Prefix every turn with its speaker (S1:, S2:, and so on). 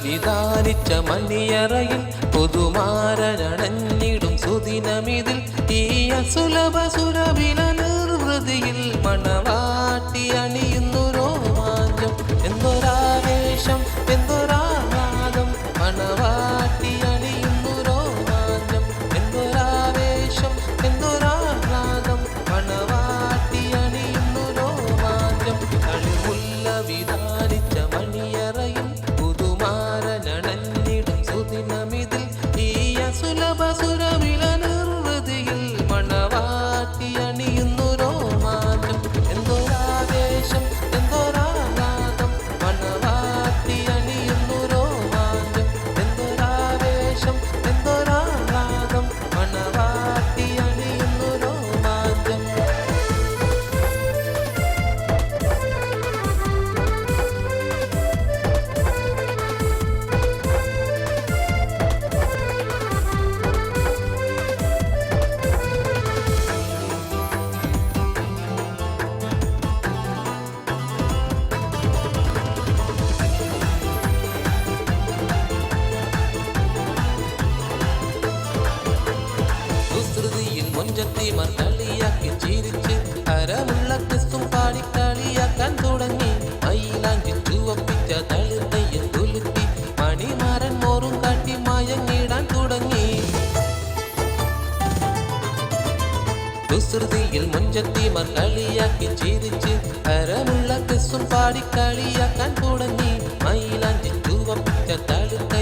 S1: വിധാനിച്ച മണിയറയിൽ പുതുമാരനണഞ്ഞിടും സുദിനമിതിൽ ഈ അസുലഭ സുരഭില നിർവൃതിയിൽ മണവാട്ടി അണിയുന്നു രോമാഞ്ചം എന്തൊരാവേശം എന്തൊരാഹ്ലാദം മണവാട്ടി അണിയുന്നു രോമാഞ്ചം എന്തൊരാവേശം എന്തൊരാഹ്ലാദം മണവാട്ടി അണിയുന്നു രോമാഞ്ചം കളിമുല്ല വിധാനിച്ച മണിയറയിൽ പുതുമാരനണഞ്ഞിടും സുദിനമിതിൽ ഈ അസുലഭ സുരവില നിർവൃതിയിൽ മണവാട്ടി അണിയുന്നു രോമാഞ്ചം എന്തൊരാവേശം എന്തൊരാഹ്ലാദം മണവാട്ടി അണിയുന്നു രോമാഞ്ചം എന്തൊരാവേശം എന്തൊരാഹ്ലാദം മണവാട്ടി അണിയുന്നു രോമാഞ്ചം. കുസൃതിയിൽ മുഞ്ചത്തിമാർ കളിയാക്കി ചിരിച്ച് ഹരമുള്ള ക്രിസ്തും പാടി കളിയാക്കാൻ തുടങ്ങി മയിലാഞ്ചി ചുവപ്പിച്ച തളിർത്തയ്യൽ തുലുത്തി മണിമാരൻ മോറും കാട്ടി മയങ്ങിടാൻ തുടങ്ങി. കുസൃതിയിൽ മുഞ്ചത്തിമാർ കളിയാക്കി ചിരിച്ച് ഹരമുള്ള ക്രിസ്തും പാടി കളിയാക്കാൻ തുടങ്ങി മയിലാഞ്ചി ചുവപ്പിച്ച തളിർത്ത